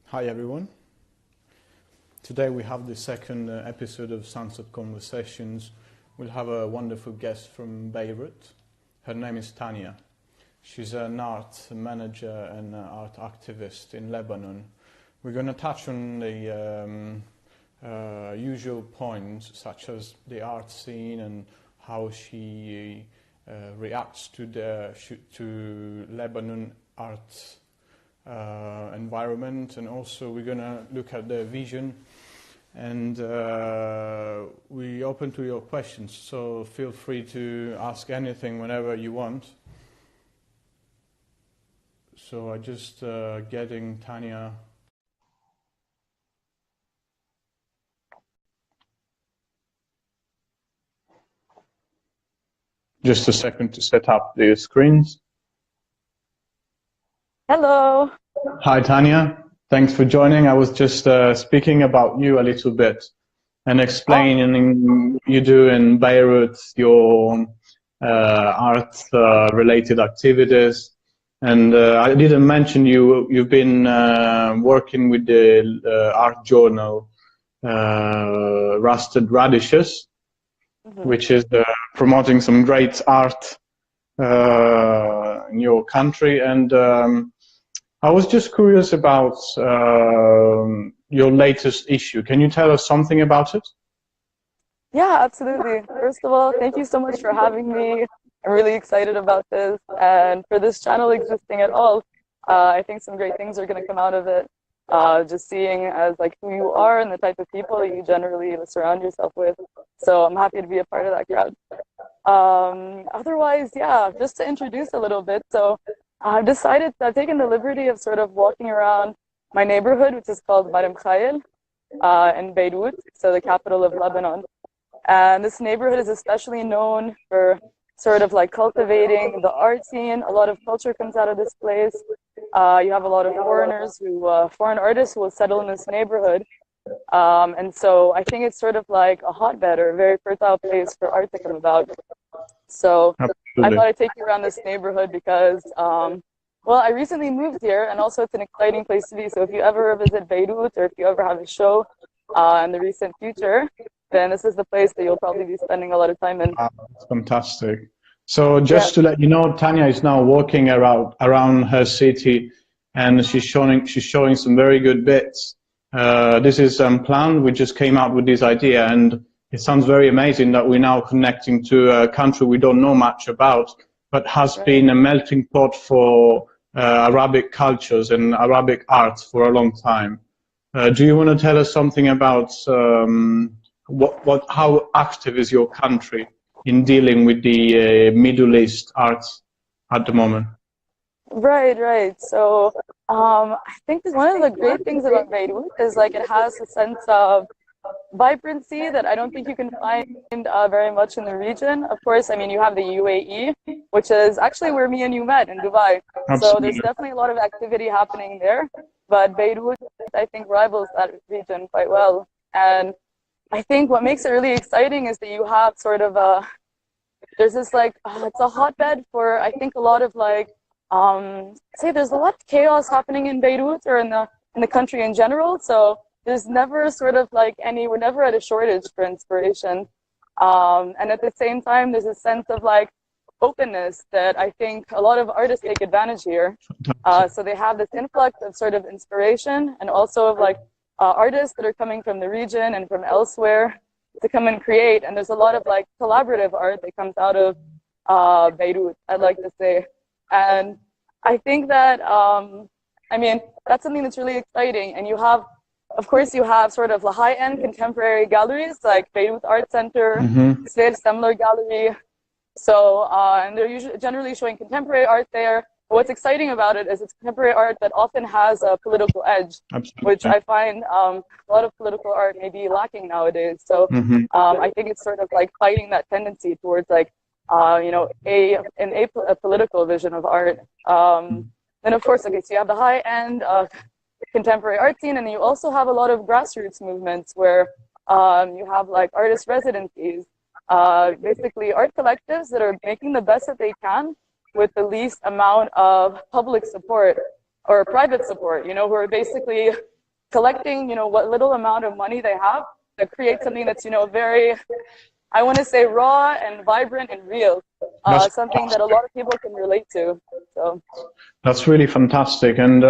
Hi everyone. Today we have the second episode of Sunset Conversations. We'll have a wonderful guest from Beirut. Her name is Tanja. She's an art manager and art activist in Lebanon. We're going to touch on the usual points such as the art scene and how she reacts to Lebanon art environment, and also we're going to look at the vision, and we open to your questions, so feel free to ask anything whenever you want. So I just getting Tanja. Just a second to set up the screens. Hello. Hi Tanja, thanks for joining. I was just speaking about you a little bit and explaining what you do in Beirut, your art related activities. And I didn't mention you've been working with the art journal Rusted Radishes, which is promoting some great art in your country. And I was just curious about your latest issue. Can you tell us something about it? Yeah, absolutely. First of all, thank you so much for having me. I'm really excited about this and for this channel existing at all. I think some great things are going to come out of it. Just seeing as like who you are and the type of people you generally surround yourself with. So I'm happy to be a part of that crowd. Otherwise, yeah, just to introduce a little bit. So I've taken the liberty of sort of walking around my neighborhood, which is called Marim Khayel, in Beirut, so the capital of Lebanon. And this neighborhood is especially known for sort of like cultivating the art scene. A lot of culture comes out of this place. You have a lot of foreign artists who will settle in this neighborhood. And so I think it's sort of like a hotbed or a very fertile place for art to come about. So Absolutely. I thought I'd take you around this neighborhood because, well, I recently moved here, and also it's an exciting place to be. So if you ever visit Beirut, or if you ever have a show in the recent future, then this is the place that you'll probably be spending a lot of time in. That's fantastic. So just to let you know, Tanja is now walking around her city, and she's showing some very good bits. This is planned. We just came out with this idea, and it sounds very amazing that we're now connecting to a country we don't know much about, but has been a melting pot for Arabic cultures and Arabic art for a long time. Do you want to tell us something about how active is your country in dealing with the Middle East arts at the moment? Right. So I think one of the great things about Beirut is like it has a sense of vibrancy that I don't think you can find very much in the region. Of course, I mean, you have the UAE, which is actually where me and you met in Dubai. Absolutely. So there's definitely a lot of activity happening there. But Beirut, I think, rivals that region quite well. And I think what makes it really exciting is that you have sort of there's this like, it's a hotbed for, I think, a lot of like, there's a lot of chaos happening in Beirut or in the country in general. So there's never sort of like we're never at a shortage for inspiration. And at the same time, there's a sense of like openness that I think a lot of artists take advantage here. So they have this influx of sort of inspiration and also of like artists that are coming from the region and from elsewhere to come and create. And there's a lot of like collaborative art that comes out of Beirut, I'd like to say. And I think that, I mean, that's something that's really exciting. And of course, you have sort of the high-end contemporary galleries like Beirut Art Center, Sver Semler Gallery. So, and they're generally showing contemporary art there. But what's exciting about it is it's contemporary art that often has a political edge, which I find a lot of political art may be lacking nowadays. So I think it's sort of like fighting that tendency towards like, a political vision of art. Then of course, okay, so you have the high-end contemporary art scene, and you also have a lot of grassroots movements where you have like artist residencies, basically art collectives that are making the best that they can with the least amount of public support or private support, who are basically collecting, what little amount of money they have to create something that's, very, I want to say, raw and vibrant and real, That's something that a lot of people can relate to. So that's really fantastic. And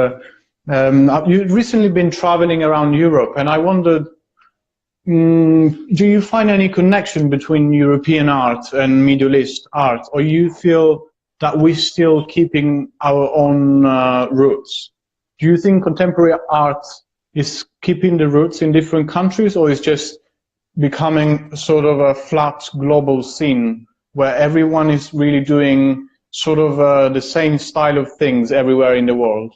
you've recently been traveling around Europe, and I wondered, do you find any connection between European art and Middle East art, or you feel that we're still keeping our own roots? Do you think contemporary art is keeping the roots in different countries, or is just becoming sort of a flat global scene where everyone is really doing sort of the same style of things everywhere in the world?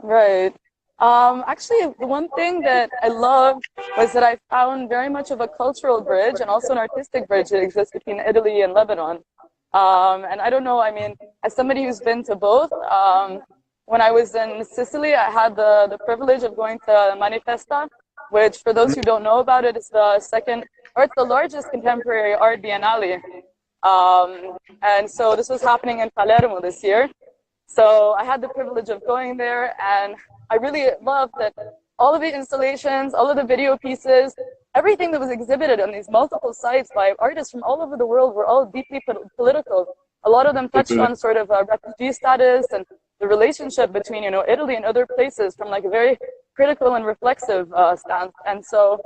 right. Actually, the one thing that I loved was that I found very much of a cultural bridge and also an artistic bridge that exists between Italy and Lebanon. And I don't know, I mean, as somebody who's been to both, when I was in Sicily, I had the privilege of going to Manifesta, which, for those who don't know about it, is the second, or it's the largest contemporary art biennale. And so this was happening in Palermo this year. So I had the privilege of going there, and I really loved that all of the installations, all of the video pieces, everything that was exhibited on these multiple sites by artists from all over the world were all deeply political. A lot of them touched on sort of refugee status and the relationship between, Italy and other places from like a very critical and reflexive stance. And so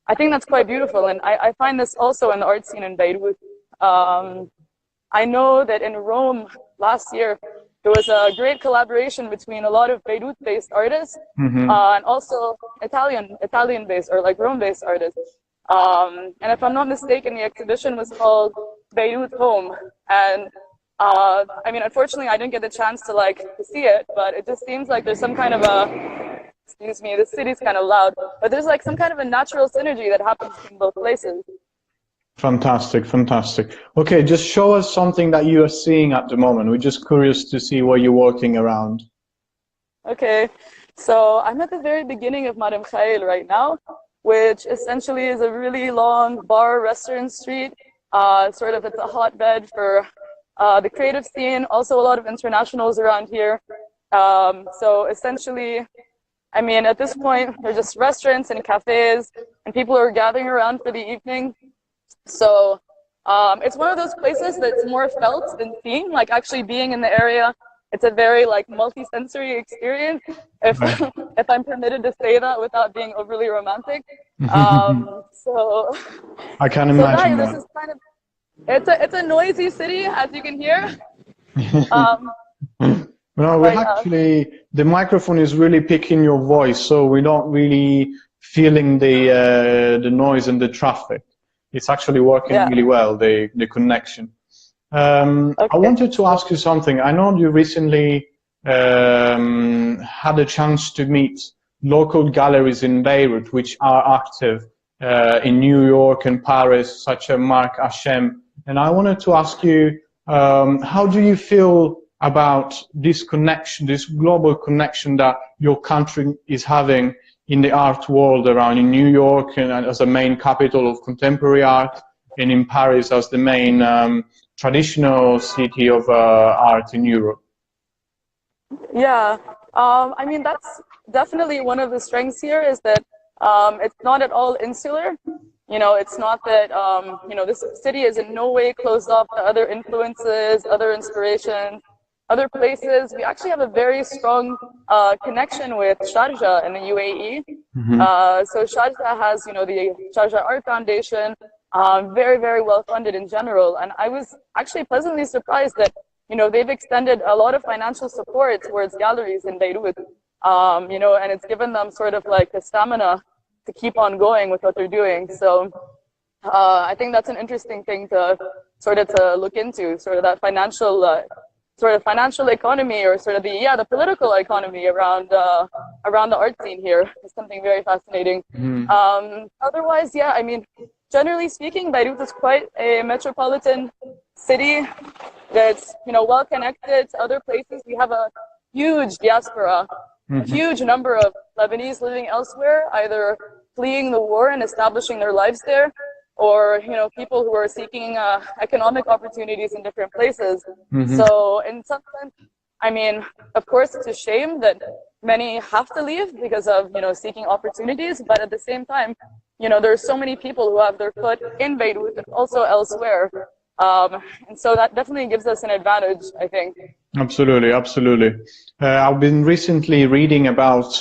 I think that's quite beautiful. And I find this also in the art scene in Beirut. I know that in Rome last year, there was a great collaboration between a lot of Beirut-based artists and also Italian-based or like Rome-based artists. And if I'm not mistaken, the exhibition was called Beirut Home. And I mean, unfortunately, I didn't get the chance to see it, but it just seems like there's some kind of excuse me, the city's kind of loud, but there's like some kind of a natural synergy that happens in both places. Fantastic, fantastic. Okay, just show us something that you are seeing at the moment. We're just curious to see what you're working around. Okay, so I'm at the very beginning of Madame Khail right now, which essentially is a really long bar restaurant street. Sort of it's a hotbed for the creative scene, also a lot of internationals around here. So essentially, I mean, at this point, they're just restaurants and cafes, and people are gathering around for the evening. So it's one of those places that's more felt than seen, like actually being in the area. It's a very like multi-sensory experience, if I'm permitted to say that without being overly romantic. So I can imagine this is kind of, it's a noisy city, as you can hear. No, we actually, the microphone is really picking your voice, so we're not really feeling the noise and the traffic. It's actually working really well, the connection. I wanted to ask you something. I know you recently had a chance to meet local galleries in Beirut, which are active in New York and Paris, such as Marc Hachem. And I wanted to ask you, how do you feel about this connection, this global connection that your country is having in the art world around in New York and as a main capital of contemporary art, and in Paris as the main traditional city of art in Europe? Yeah, I mean, that's definitely one of the strengths here is that it's not at all insular. It's not that, this city is in no way closed off to other influences, other inspirations, other places. We actually have a very strong connection with Sharjah in the UAE. So Sharjah has, the Sharjah Art Foundation, very, very well funded in general. And I was actually pleasantly surprised that, they've extended a lot of financial support towards galleries in Beirut, and it's given them sort of like the stamina to keep on going with what they're doing. So I think that's an interesting thing to look into, sort of that financial economy, or sort of the political economy around the art scene here is something very fascinating. Otherwise, I mean, generally speaking, Beirut is quite a metropolitan city that's well connected to other places. We have a huge diaspora, a huge number of Lebanese living elsewhere, either fleeing the war and establishing their lives there, or people who are seeking economic opportunities in different places. So in some sense, I mean, of course, it's a shame that many have to leave because of, seeking opportunities. But at the same time, there are so many people who have their foot in Beirut and also elsewhere. And so that definitely gives us an advantage, I think. Absolutely, absolutely. I've been recently reading about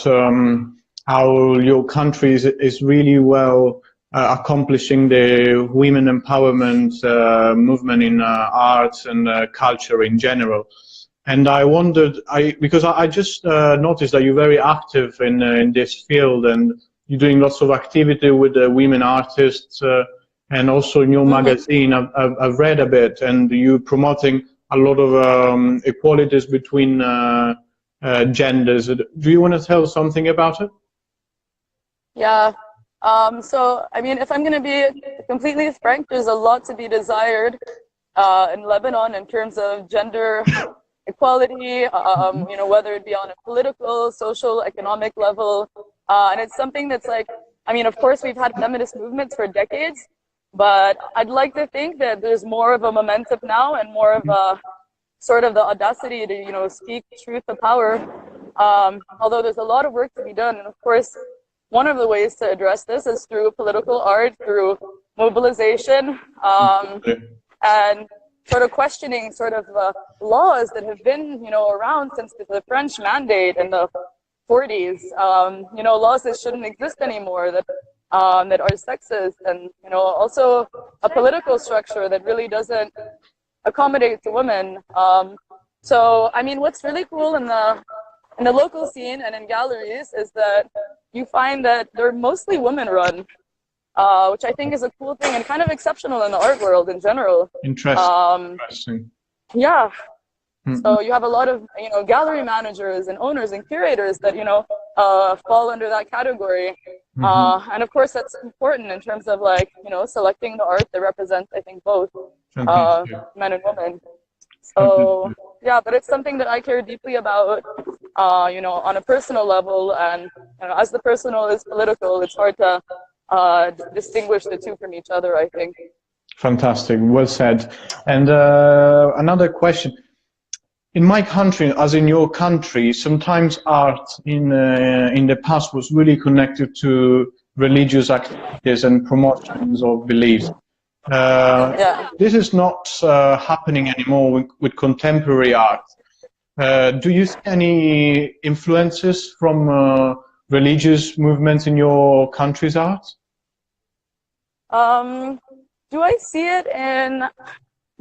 how your country is really well accomplishing the women empowerment movement in arts and culture in general. And I wondered, because I just noticed that you're very active in this field, and you're doing lots of activity with the women artists, and also in your magazine, I've read a bit, and you're promoting a lot of equalities between genders. Do you want to tell something about it? Yeah. So, I mean, if I'm going to be completely frank, there's a lot to be desired in Lebanon in terms of gender equality, whether it be on a political, social, economic level. And it's something that's like, I mean, of course, we've had feminist movements for decades, but I'd like to think that there's more of a momentum now and more of a sort of the audacity to, speak truth to power. Although there's a lot of work to be done. And of course, one of the ways to address this is through political art, through mobilization, and sort of questioning sort of laws that have been, around since the French Mandate in the 40s, laws that shouldn't exist anymore, that are sexist, and, also a political structure that really doesn't accommodate the women. So, I mean, what's really cool in the local scene and in galleries is that you find that they're mostly women-run, which I think is a cool thing and kind of exceptional in the art world in general. Interesting. Yeah. So you have a lot of, gallery managers and owners and curators that, fall under that category. And of course, that's important in terms of like, selecting the art that represents, I think, both men and women. So, yeah, but it's something that I care deeply about, on a personal level. And as the personal is political, it's hard to distinguish the two from each other, I think. Fantastic. Well said. And another question. In my country, as in your country, sometimes art in the past was really connected to religious activities and promotions of beliefs. This is not happening anymore with contemporary art. Do you see any influences from religious movements in your country's art? Do I see it in...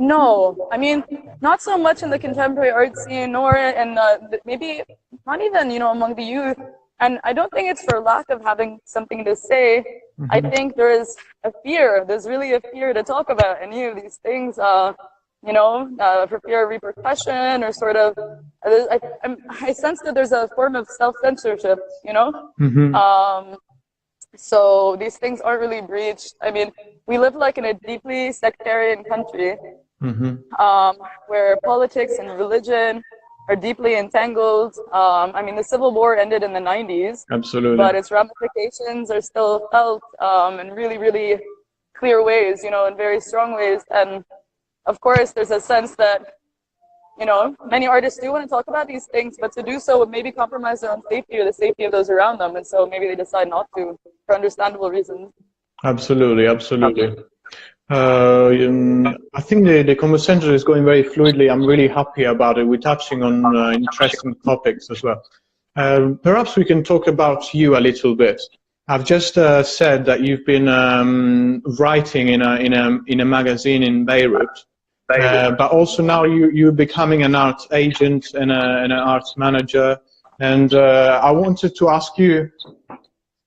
No, I mean, not so much in the contemporary art scene, nor in maybe not even, among the youth. And I don't think it's for lack of having something to say. I think there is a fear. There's really a fear to talk about any of these things, for fear of repercussion or sort of, I sense that there's a form of self-censorship, So these things aren't really breached. I mean, we live like in a deeply sectarian country, where politics and religion are deeply entangled. I mean, the Civil War ended in the 90s. Absolutely. But its ramifications are still felt in really, really clear ways, in very strong ways. And of course, there's a sense that, many artists do want to talk about these things, but to do so would maybe compromise their own safety or the safety of those around them. And so maybe they decide not to, for understandable reasons. Absolutely, absolutely. I think the conversation is going very fluidly. I'm really happy about it. We're touching on interesting topics as well. Perhaps we can talk about you a little bit. I've just said that you've been writing in a magazine in Beirut, but also now you're becoming an art agent and an arts manager. And I wanted to ask you,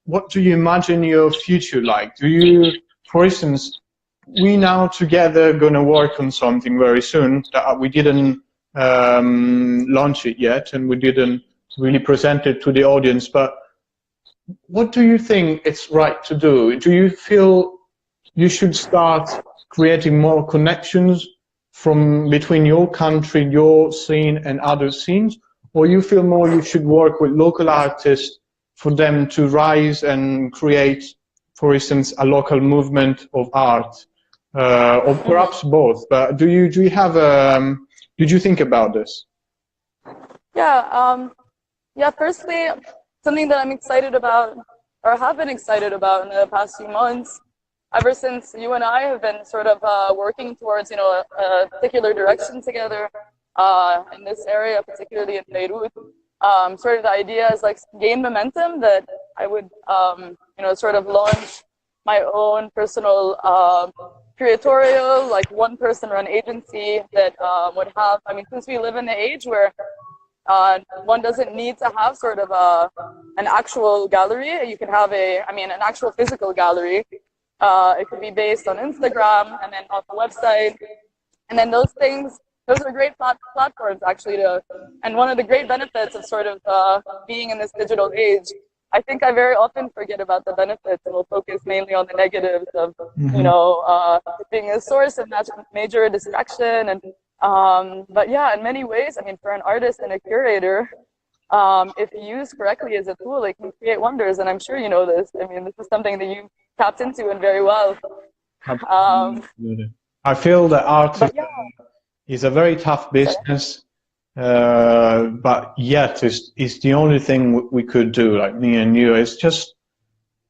what do you imagine your future like? Do you, for instance, we now together going to work on something very soon that we didn't launch it yet, and we didn't really present it to the audience, but what do you think it's right to do? Do you feel you should start creating more connections from between your country, your scene, and other scenes, or you feel more you should work with local artists for them to rise and create, for instance, a local movement of art, or perhaps both? But did you think about this? Yeah, yeah, firstly, something that I'm excited about, or have been excited about in the past few months, ever since you and I have been sort of working towards, a particular direction together in this area, particularly in Beirut. Sort of the idea is like gain momentum that I would, sort of launch my own personal curatorial, like one person run agency that would have, I mean, since we live in the age where one doesn't need to have sort of an actual gallery. You can have an actual physical gallery. It could be based on Instagram and then on the website. And then those are great platforms actually and one of the great benefits of sort of being in this digital age. I think I very often forget about the benefits and will focus mainly on the negatives of, being a source of major distraction and but yeah, in many ways, I mean, for an artist and a curator, if used correctly as a tool, it can create wonders. And I'm sure you know this. I mean, this is something that you tapped into and very well. I feel that art Yeah. is a very tough business, but yet it's the only thing we could do, like me and you. It's just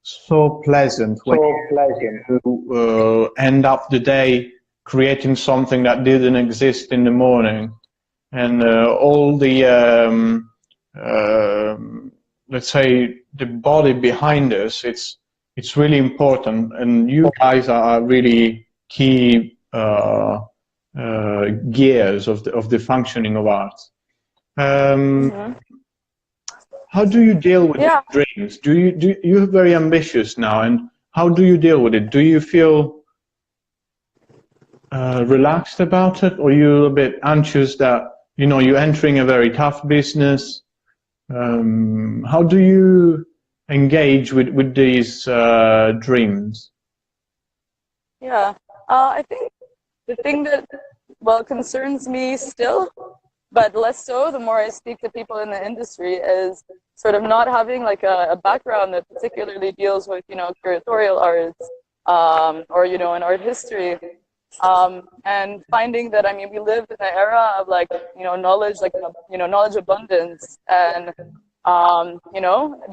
so pleasant when you end up the day creating something that didn't exist in the morning, and all the let's say the body behind us. It's really important, and you guys are really key gears of the functioning of art. How do you deal with dreams? You're very ambitious now, and how do you deal with it? Do you feel relaxed about it, or you're a bit anxious that you're entering a very tough business? How do you engage with these dreams? Yeah, I think the thing that concerns me still, but less so the more I speak to people in the industry, is sort of not having like a background that particularly deals with curatorial arts or an art history. And finding that, I mean, we live in an era of like, knowledge, like, knowledge abundance, and,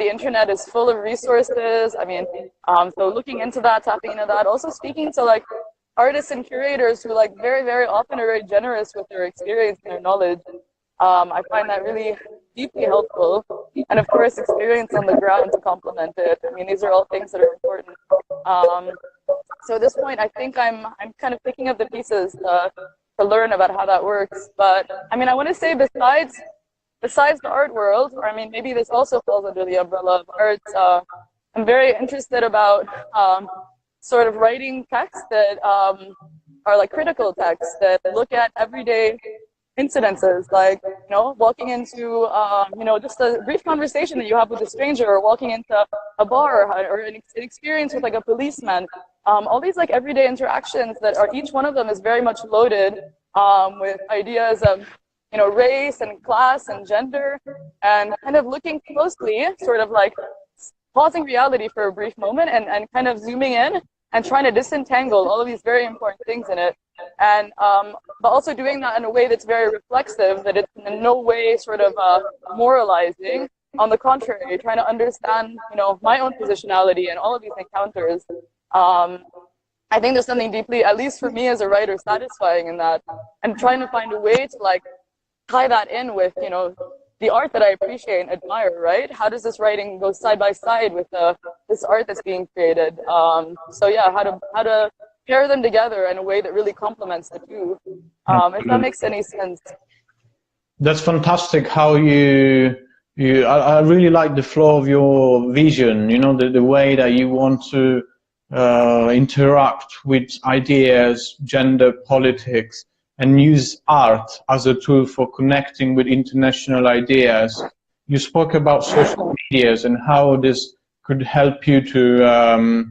the internet is full of resources. I mean, so looking into that, tapping into that, also speaking to like artists and curators who like very, very often are very generous with their experience and their knowledge. I find that really deeply helpful. And of course, experience on the ground to complement it. I mean, these are all things that are important. So at this point, I think I'm kind of picking up the pieces to learn about how that works. But I mean, I want to say besides the art world, or I mean, maybe this also falls under the umbrella of arts, I'm very interested about sort of writing texts that are like critical texts that look at everyday incidences, like, walking into, just a brief conversation that you have with a stranger, or walking into a bar, or an experience with like a policeman. All these like everyday interactions that are, each one of them is very much loaded with ideas of, race and class and gender, and kind of looking closely, sort of like pausing reality for a brief moment and kind of zooming in and trying to disentangle all of these very important things in it. And but also doing that in a way that's very reflexive, that it's in no way sort of moralizing. On the contrary, trying to understand, my own positionality and all of these encounters. I think there's something deeply, at least for me as a writer, satisfying in that, and trying to find a way to like tie that in with, the art that I appreciate and admire, right? How does this writing go side by side with this art that's being created? So yeah, how to pair them together in a way that really complements the two, if that makes any sense. That's fantastic how I really like the flow of your vision, the way that you want to interact with ideas, gender, politics, and use art as a tool for connecting with international ideas. You spoke about social medias and how this could help you to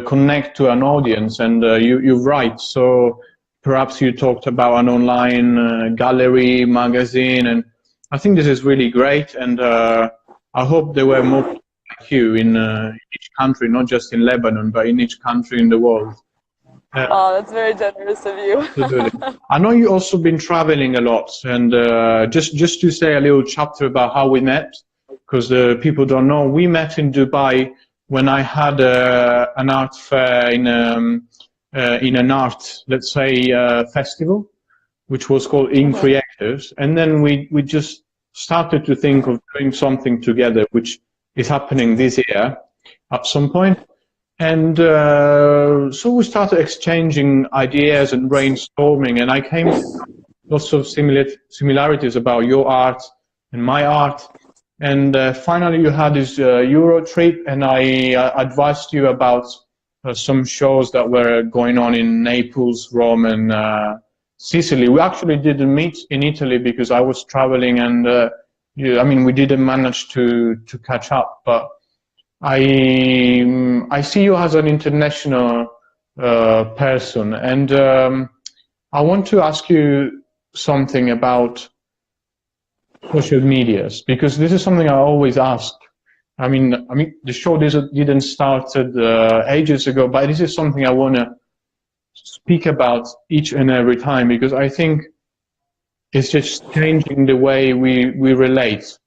connect to an audience, and you're right. So perhaps you talked about an online gallery, magazine, and I think this is really great, and I hope there were more like you in each country, not just in Lebanon, but in each country in the world. That's very generous of you. Absolutely. I know you've also been traveling a lot, and just to say a little chapter about how we met, because people don't know, we met in Dubai when I had an art fair in an art, let's say, festival, which was called In Creatives, and then we just started to think of doing something together, which is happening this year at some point. And so we started exchanging ideas and brainstorming, and I came to lots of similarities about your art and my art. And finally, you had this Euro trip, and I advised you about some shows that were going on in Naples, Rome, and Sicily. We actually didn't meet in Italy because I was traveling, and I mean, we didn't manage to catch up, but I see you as an international person, and I want to ask you something about social medias, because this is something I always ask. I mean, the show didn't started ages ago, but this is something I want to speak about each and every time, because I think it's just changing the way we relate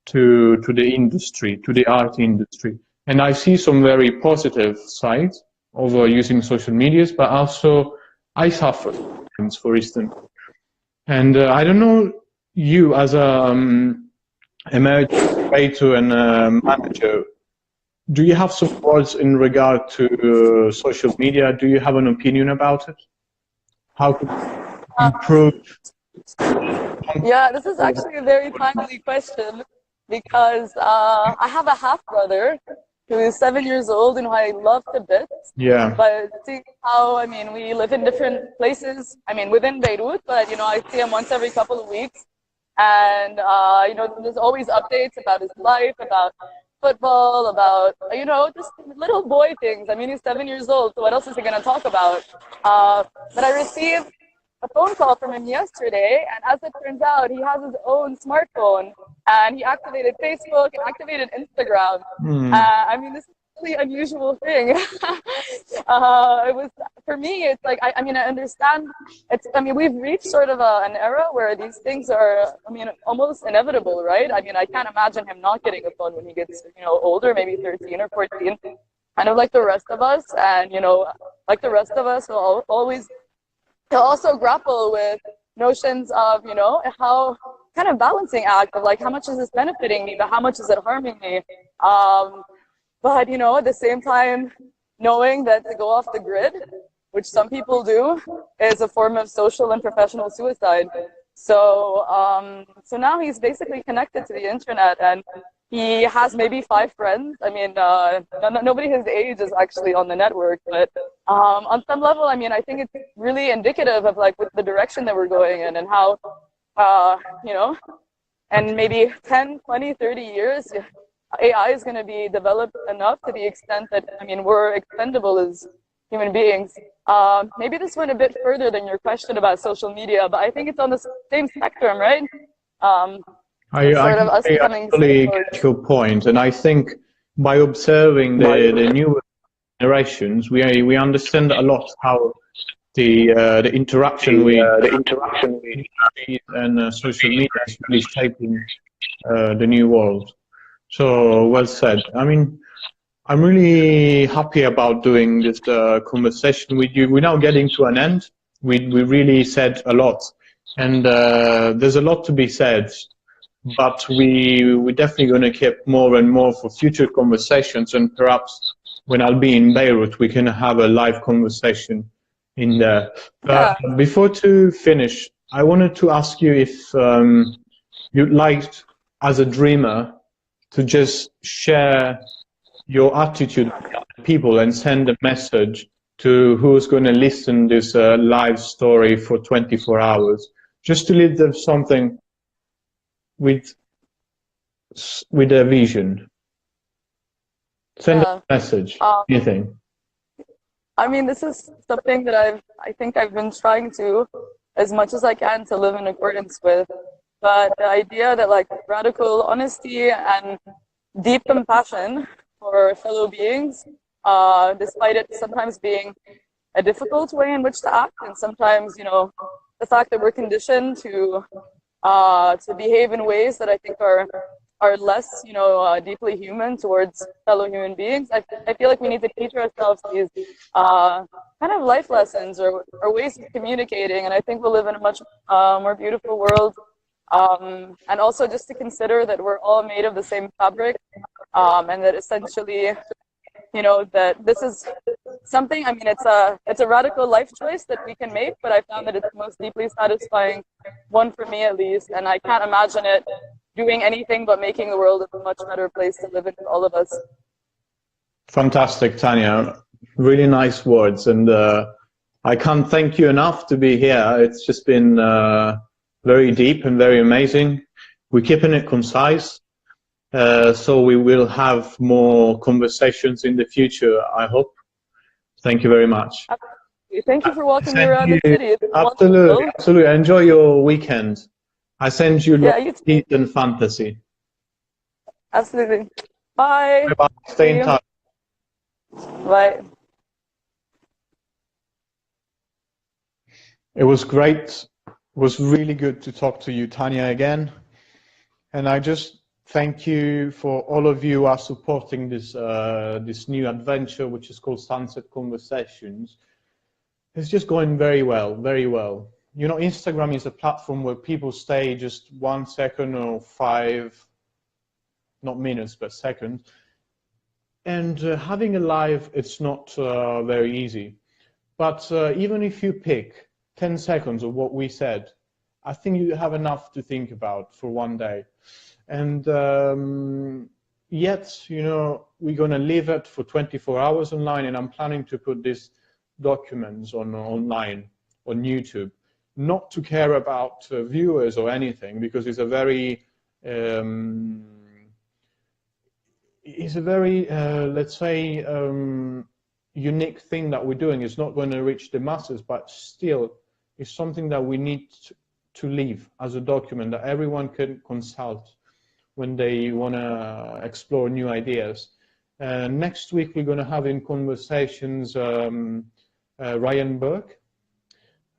to the industry, to the art industry. And I see some very positive sides of using social medias, but also I suffer, for instance. And I don't know, you as a emerging creator and manager, do you have some words in regard to social media? Do you have an opinion about it? How could improve? Yeah, this is actually a very timely question, because I have a half brother who is 7 years old and who I love to bits. Yeah. But see how, I mean, we live in different places. I mean, within Beirut, but you know, I see him once every couple of weeks, and you know, there's always updates about his life, about football, about you know, just little boy things. I mean, he's 7 years old, so what else is he gonna talk about? But I received a phone call from him yesterday, and as it turns out, he has his own smartphone, and he activated Facebook and activated Instagram. I mean, this is a really unusual thing. It was, for me, it's like, I mean, I understand, I mean, we've reached sort of an era where these things are, I mean, almost inevitable, right? I mean, I can't imagine him not getting a phone when he gets, you know, older, maybe 13 or 14, kind of like the rest of us, and, you know, like the rest of us will always to also grapple with notions of, you know, how kind of balancing act of like, how much is this benefiting me, but how much is it harming me? But, you know, at the same time, knowing that to go off the grid, which some people do, is a form of social and professional suicide. So, so now he's basically connected to the internet, and he has maybe 5 friends. I mean, nobody his age is actually on the network, but on some level, I mean, I think it's really indicative of like with the direction that we're going in, and how, you know, and maybe 10, 20, 30 years, AI is going to be developed enough to the extent that, I mean, we're expendable as human beings. Maybe this went a bit further than your question about social media, but I think it's on the same spectrum, right? I totally get your point, and I think by observing the new generations, we understand a lot how the interaction with and social media is really shaping the new world. So well said. I mean, I'm really happy about doing this conversation with you. We're now getting to an end. We really said a lot, and there's a lot to be said. But we're definitely going to keep more and more for future conversations, and perhaps when I'll be in Beirut, we can have a live conversation in there. Before to finish, I wanted to ask you if you'd like, as a dreamer, to just share your attitude with people and send a message to who's going to listen this live story for 24 hours, just to leave them something with a vision. Send a message, anything. I mean, this is something that I think I've been trying to, as much as I can, to live in accordance with. But the idea that like radical honesty and deep compassion for fellow beings, despite it sometimes being a difficult way in which to act, and sometimes, you know, the fact that we're conditioned to behave in ways that I think are less, you know, deeply human towards fellow human beings. I feel like we need to teach ourselves these kind of life lessons or ways of communicating, and I think we'll live in a much more beautiful world. And also just to consider that we're all made of the same fabric, and that essentially, you know, that this is something, I mean, it's a radical life choice that we can make, but I found that it's the most deeply satisfying one for me, at least, and I can't imagine it doing anything but making the world a much better place to live in for all of us. Fantastic, Tanja. Really nice words, and I can't thank you enough to be here. It's just been very deep and very amazing. We're keeping it concise, so we will have more conversations in the future, I hope. Thank you very much. Absolutely. Thank you for walking me around the city. Absolutely, absolutely. Enjoy your weekend. I send you lots of peace and fantasy. Absolutely. Bye. Bye-bye. Stay in touch. Bye. It was great. It was really good to talk to you, Tanja, again. And I just thank you for all of you who are supporting this this new adventure, which is called Sunset Conversations. It's just going very well, very well. You know, Instagram is a platform where people stay just 1 second or 5, not minutes, but seconds. And having a live, it's not very easy. But even if you pick 10 seconds of what we said, I think you have enough to think about for one day. And yet, you know, we're going to leave it for 24 hours online, and I'm planning to put these documents online on YouTube, not to care about viewers or anything, because it's a very let's say unique thing that we're doing. It's not going to reach the masses, but still it's something that we need to leave as a document that everyone can consult when they want to explore new ideas. Next week we're going to have in conversations Ryan Burke.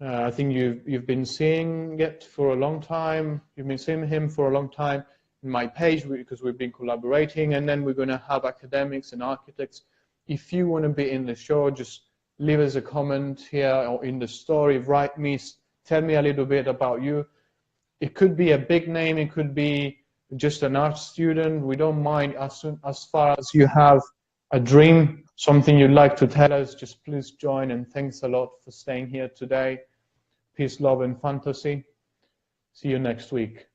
I think you've been seeing it for a long time. You've been seeing him for a long time in my page because we've been collaborating, and then we're going to have academics and architects. If you want to be in the show, just leave us a comment here or in the story, write me, tell me a little bit about you. It could be a big name, it could be just an art student. We don't mind, as far as you have a dream, something you'd like to tell us, just please join, and thanks a lot for staying here today. Peace, love, and fantasy. See you next week.